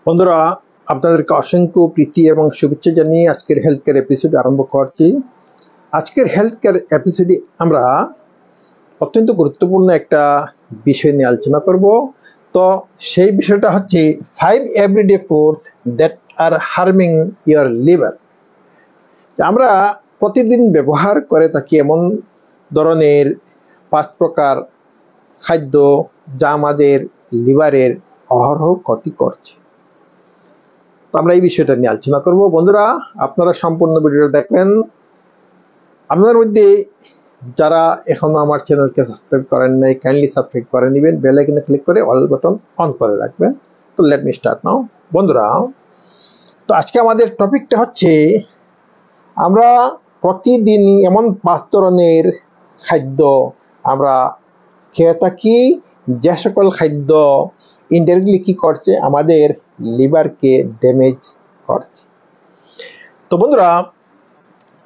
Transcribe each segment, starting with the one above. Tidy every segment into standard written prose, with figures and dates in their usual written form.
বন্ধুরা, আপনাদেরকে অসংখ্য প্রীতি এবং শুভেচ্ছা জানিয়ে আজকের হেলথ কেয়ার এপিসোড আরম্ভ করছি। আজকের হেলথ কেয়ার এপিসোডে আমরা অত্যন্ত গুরুত্বপূর্ণ একটা বিষয় নিয়ে আলোচনা করব। তো সেই বিষয়টা হচ্ছে 5 everyday foods that are harming your liver. আমরা প্রতিদিন ব্যবহার করে থাকি এমন ধরনের 5 প্রকার খাদ্য যা আমাদের লিভারের অহরহ ক্ষতি করছে। আমরা এই বিষয়টা নিয়ে আলোচনা করব। বন্ধুরা, আপনারা সম্পূর্ণ ভিডিওটা দেখবেন। আপনাদের মধ্যে যারা এখনো আমার চ্যানেলকে সাবস্ক্রাইব করেন নাই, কাইন্ডলি সাবস্ক্রাইব করে নেবেন, বেল আইকনে ক্লিক করে অল বাটন অন করে রাখবেন। তো লেট মি স্টার্ট নাও। বন্ধুরা, তো আজকে আমাদের টপিকটা হচ্ছে আমরা প্রতিদিন এমন 5 ধরনের খাদ্য আমরা খেয়ে থাকি, যে সকল খাদ্য ইনডাইরেক্টলি কি করছে, আমাদের লিভারকে ড্যামেজ করছে। তো বন্ধুরা,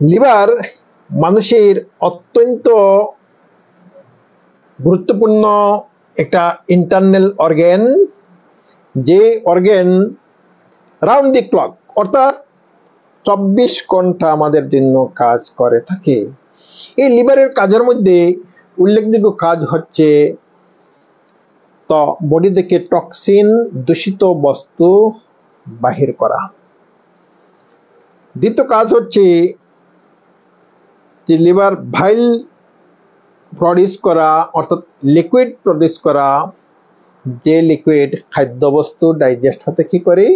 লিভার মানুষের অত্যন্ত গুরুত্বপূর্ণ একটা ইন্টারনাল অর্গান, যে অর্গান রাউন্ড দি ক্লক অর্থাৎ 24 ঘন্টা আমাদের জন্য কাজ করে থাকে। এই লিভারের কাজের মধ্যে উল্লেখযোগ্য কাজ হচ্ছে তো বডি থেকে টক্সিন, দূষিত বস্তু বাহির করা। দ্বিতীয় কাজ হচ্ছে যে লিভার ভাইল প্রডিউস করা অর্থাৎ লিকুইড প্রডিউস করা, যে লিকুইড খাদ্যবস্তু ডাইজেস্ট হতে কি করে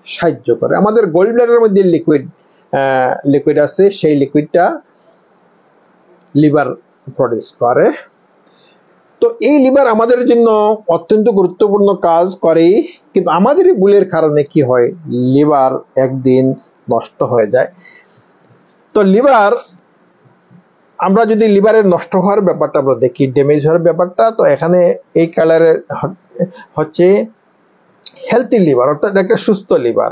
সাহায্য করে। আমাদের গোল ব্লাডারের মধ্যে লিকুইড আছে, সেই লিকুইডটা লিভার প্রডিউস করে। তো এই লিভার আমাদের জন্য অত্যন্ত গুরুত্বপূর্ণ কাজ করে, কিন্তু আমাদের ভুলের কারণে কি হয়, লিভার একদিন নষ্ট হয়ে যায়। তো লিভার, আমরা যদি লিভারের নষ্ট হওয়ার ব্যাপারটা আমরা দেখি, ড্যামেজ হওয়ার ব্যাপারটা, তো এখানে এই কালারের হচ্ছে হেলথি লিভার অর্থাৎ একটা সুস্থ লিভার।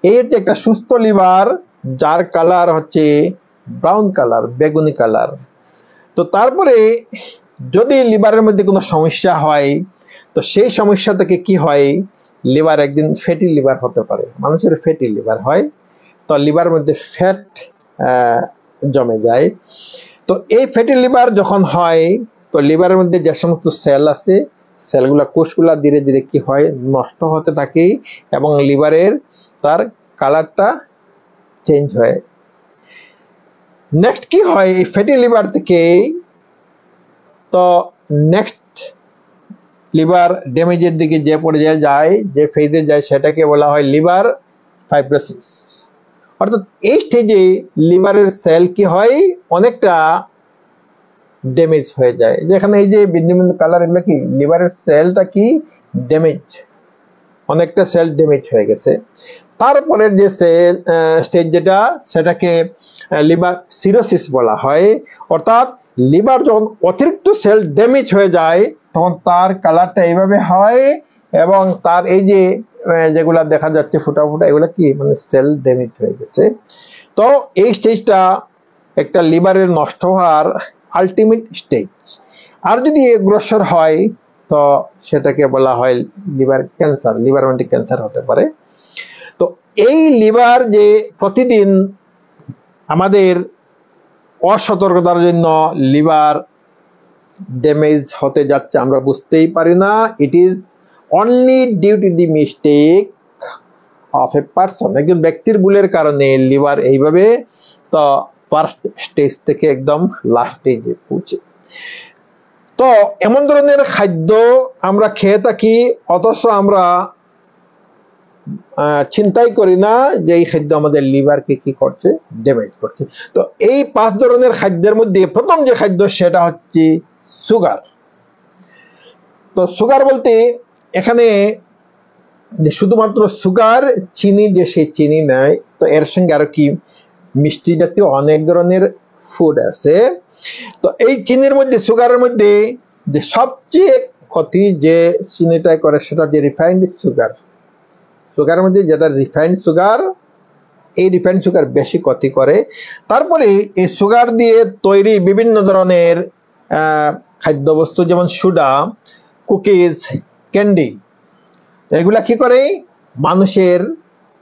এই হচ্ছে একটা সুস্থ লিভার যার কালার হচ্ছে ব্রাউন কালার, বেগুনি কালার। তো তারপরে যদি লিভারের মধ্যে কোনো সমস্যা হয়, তো সেই সমস্যা থেকে কি হয়, লিভার একদিন ফ্যাটি লিভার হতে পারে। মানুষের ফ্যাটি লিভার হয়, তো লিভারের মধ্যে ফ্যাট জমে যায়। তো এই ফ্যাটি লিভার যখন হয়, তো লিভারের মধ্যে যে সমস্ত সেল আছে, সেলগুলা, কোষগুলা ধীরে ধীরে কি হয়, নষ্ট হতে থাকে এবং লিভারের তার কালারটা চেঞ্জ হয়। নেক্সট কি হয়, এই ফ্যাটি লিভার থেকে তো নেক্সট লিভার ড্যামেজের দিকে যে পর্যায়ে যায়, যে ফেজে যায়, সেটাকে বলা হয় লিভার ফাইব্রোসিস। অর্থাৎ এই স্টেজে লিভারের সেল কি হয়, অনেকটা ড্যামেজ হয়ে যায়। যেখানে এই যে ভিন্ন ভিন্ন কালার, এগুলো কি লিভারের সেলটা কি ড্যামেজ, অনেকটা সেল ড্যামেজ হয়ে গেছে। তারপরের যে সেল স্টেজ যেটা, সেটাকে লিভার সিরোসিস বলা হয়। অর্থাৎ লিভার যখন অতিরিক্ত সেল ড্যামেজ হয়ে যায়, তখন তার কালারটা এইভাবে হয় এবং তার এই যে যেগুলা দেখা যাচ্ছে ফোটা ফোটা, এগুলা কি মানে সেল ড্যামেজ হয়ে গেছে। তো এই স্টেজটা একটা লিভারের নষ্ট হওয়ার আলটিমেট স্টেজ। আর যদি অগ্রসর হয়, তো সেটাকে বলা হয় লিভার ক্যান্সার, লিভার মধ্যে ক্যান্সার হতে পারে। তো এই লিভার যে প্রতিদিন আমাদের অসতর্কতার জন্য লিভার ড্যামেজ হতে যাচ্ছে, আমরা বুঝতেই পারি না। It is only due to the mistake of a person, একজন ব্যক্তির ভুলের কারণে লিভার এইভাবে তো ফার্স্ট স্টেজ থেকে একদম লাস্ট স্টেজে পৌঁছে। তো এমন ধরনের খাদ্য আমরা খেয়ে থাকি, অথচ আমরা চিন্তাই করি না যে এই খাদ্য আমাদের লিভারকে কি করছে, ড্যামেজ করছে। তো এই 5 ধরনের খাদ্যের মধ্যে প্রথম যে খাদ্য, সেটা হচ্ছে সুগার। তো সুগার বলতে এখানে যে শুধুমাত্র সুগার, চিনি, যে সেই চিনি নেয়, তো এর সঙ্গে আরো কি মিষ্টি জাতীয় অনেক ধরনের ফুড আছে। তো এই চিনির মধ্যে, সুগারের মধ্যে যে সবচেয়ে ক্ষতি যে চিনিটা করে, সেটা যে রিফাইন্ড সুগার। সুগারের মধ্যে যেটা রিফাইন্ড সুগার, এই রিফাইন্ড সুগার বেশি ক্ষতি করে। তারপরে এই সুগার দিয়ে তৈরি বিভিন্ন ধরনের খাদ্যবস্তু, যেমন সুডা, কুকিজ, ক্যান্ডি, এগুলা কি করে, মানুষের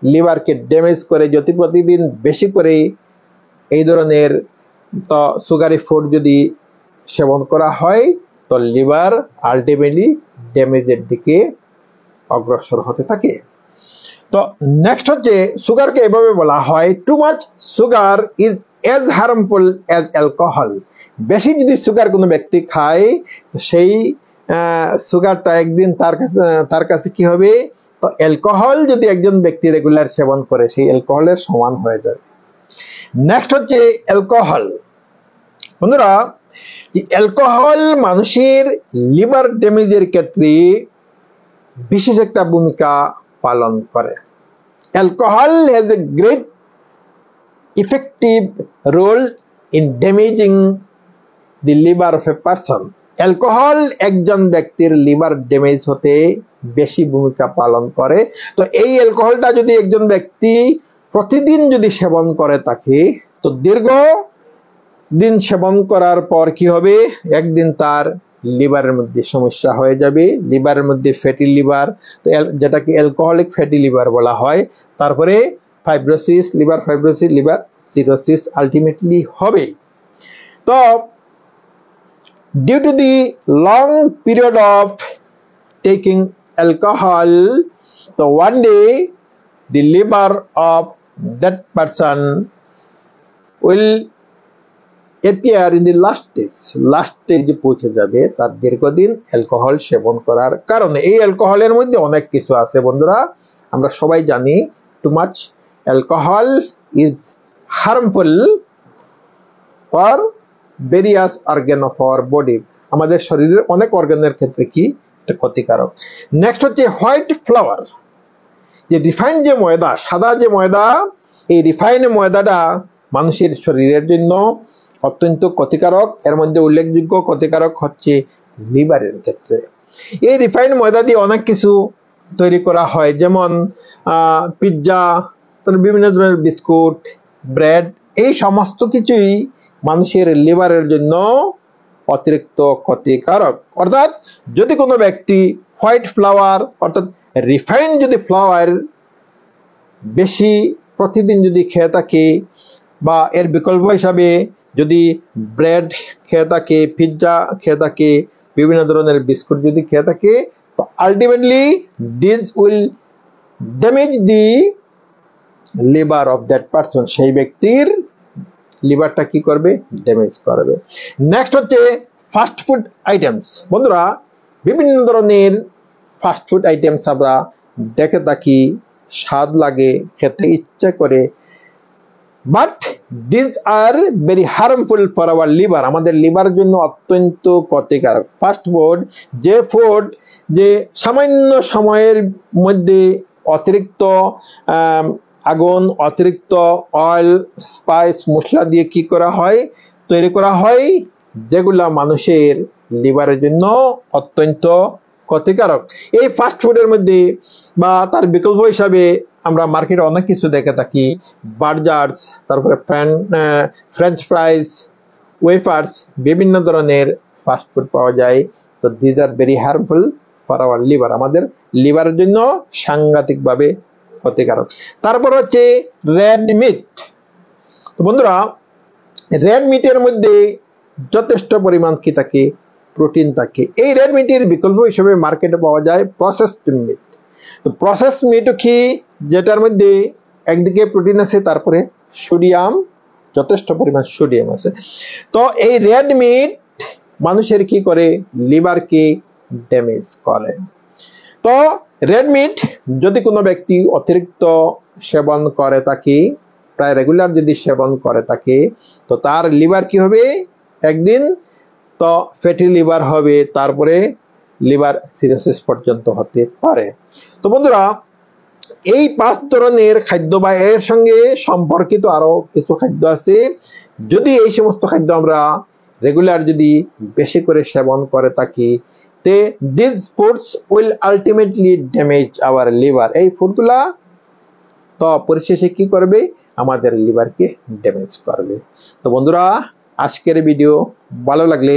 লিভারকে ড্যামেজ করে। যদি প্রতিদিন বেশি করে এই ধরনের তো সুগারি ফুড যদি সেবন করা হয়, তো লিভার আলটিমেটলি ড্যামেজের দিকে অগ্রসর হতে থাকে। তো নেক্সট হচ্ছে, সুগারকে এভাবে বলা হয়, too much sugar is as harmful as alcohol. বেশি যদি সুগার কোনো ব্যক্তি খায়, তো সেই সুগারটা একদিন তার কাছে কি হবে, তো অ্যালকোহল যদি একজন ব্যক্তি রেগুলার সেবন করে, সেই অ্যালকোহলের সমান হয়ে যায়। নেক্সট হচ্ছে অ্যালকোহল। বন্ধুরা, অ্যালকোহল মানুষের লিভার ড্যামেজের ক্ষেত্রে বিশেষ একটা ভূমিকা পালন করে। Alcohol has a great effective role in damaging the liver of a person. Alcohol একজন ব্যক্তির লিভার ড্যামেজ হতে বেশি ভূমিকা পালন করে। তো এই অ্যালকোহলটা যদি একজন ব্যক্তি প্রতিদিন যদি সেবন করে থাকে, তো দীর্ঘ দিন সেবন করার পর কি হবে, একদিন তার লিভারের মধ্যে সমস্যা হয়ে যাবে, লিভারের মধ্যে ফ্যাটি লিভার, তো যেটাকে অ্যালকোহলিক ফ্যাটি লিভার বলা হয়। তারপরে fibrosis, liver fibrosis, liver cirrhosis ultimately হবে। তো due to the long period of taking alcohol, তো one day the liver of that person will appear in the last stage পৌঁছে যাবে তার দীর্ঘদিন অ্যালকোহল সেবন করার কারণে। এই অ্যালকোহলের মধ্যে অনেক কিছু আছে বন্ধুরা, আমরা সবাই জানি too much alcohol is harmful for various organ of our body. আমাদের শরীরের অনেক অর্গানের ক্ষেত্রে কি এটা ক্ষতিকারক। নেক্সট হচ্ছে হোয়াইট ফ্লাওয়ার, যে রিফাইন্ড যে ময়দা, সাদা যে ময়দা, এই রিফাইন্ড ময়দাটা মানুষের শরীরের জন্য অত্যন্ত ক্ষতিকারক। এর মধ্যে উল্লেখযোগ্য ক্ষতিকারক হচ্ছে লিভারের ক্ষেত্রে। এই রিফাইন্ড ময়দা দিয়ে অনেক কিছু তৈরি করা হয়, যেমন পিৎজা, বিভিন্ন ধরনের বিস্কুট, ব্রেড, এই সমস্ত কিছুই মানুষের লিভারের জন্য অতিরিক্ত ক্ষতিকারক। অর্থাৎ যদি কোনো ব্যক্তি হোয়াইট ফ্লাওয়ার অর্থাৎ রিফাইন্ড যদি ফ্লাওয়ার বেশি প্রতিদিন যদি খেয়ে থাকে, বা এর বিকল্প হিসাবে যদি ব্রেড খেয়ে থাকে, পিৎজা খেয়ে থাকে, বিভিন্ন ধরনের বিস্কুট যদি খেয়ে থাকে, তো ultimately this will damage the liver of that person. সেই ব্যক্তির লিভারটা কি করবে, ড্যামেজ করবে। নেক্সট হচ্ছে ফাস্ট ফুড আইটেমস। বন্ধুরা, বিভিন্ন ধরনের ফাস্ট ফুড আইটেমস আমরা দেখে থাকি, স্বাদ লাগে, খেতে ইচ্ছা করে, but this are very harmful for our liver. আমাদের লিভারের জন্য অত্যন্ত ক্ষতিকারক। ফাস্ট ফুড, যে ফুড যে সামান্য সময়ের মধ্যে অতিরিক্ত আগুন, অতিরিক্ত অয়েল, স্পাইস, মশলা দিয়ে কি করা হয়, তৈরি করা হয়, যেগুলা মানুষের লিভারের জন্য অত্যন্ত ক্ষতিকারক। এই ফাস্ট ফুডের মধ্যে বা তার বিকল্প হিসাবে আমরা মার্কেটে অনেক কিছু দেখে থাকি, বার্গার্স, তারপরে ফ্রেঞ্চ ফ্রাইজ, ওয়েফার্স, বিভিন্ন ধরনের ফাস্ট ফুড পাওয়া যায়। তো these are very harmful for our liver, আমাদের লিভারের জন্য সাংঘাতিকভাবে ক্ষতিকারক। তারপর হচ্ছে রেড মিট। তো বন্ধুরা, রেড মিটের মধ্যে যথেষ্ট পরিমাণ কি থাকে, প্রোটিন থাকে। এই রেড মিটের বিকল্প হিসেবে মার্কেটে পাওয়া যায় প্রসেসড মিট। তো প্রসেস মিট কি, যেটার মধ্যে একদিকে প্রোটিন আছে, তারপরে সোডিয়াম, যথেষ্ট পরিমাণ সোডিয়াম আছে। তো এই রেড মিট মানুষের কি করে, লিভারকে ড্যামেজ করে। তো রেড মিট যদি কোনো ব্যক্তি অতিরিক্ত সেবন করে থাকে, প্রায় রেগুলার যদি সেবন করে থাকে, তো তার লিভার কি হবে, একদিন তো ফ্যাটি লিভার হবে, তারপরে লিভার সিরোসিস পর্যন্ত হতে পারে। তো বন্ধুরা, এই 5 ধরনের খাদ্য বা এর সঙ্গে সম্পর্কিত আরো কিছু খাদ্য আছে। যদি এই সমস্ত খাদ্য আমরা রেগুলার যদি বেশি করে সেবন করে থাকি, তে this foods will ultimately damage our liver. এই ফুডগুলা তো পরিশেষে কি করবে, আমাদের লিভারকে ড্যামেজ করবে। তো বন্ধুরা, আজকের ভিডিও ভালো লাগলে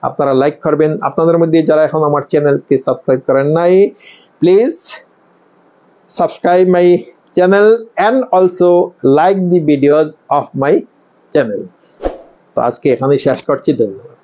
আপনারা লাইক করবেন। আপনাদের মধ্যে যারা এখন আমার চ্যানেলকে সাবস্ক্রাইব করেন নাই, please subscribe my channel and also like the videos of my channel. তো আজকে এখানেই শেষ করছি, ধন্যবাদ।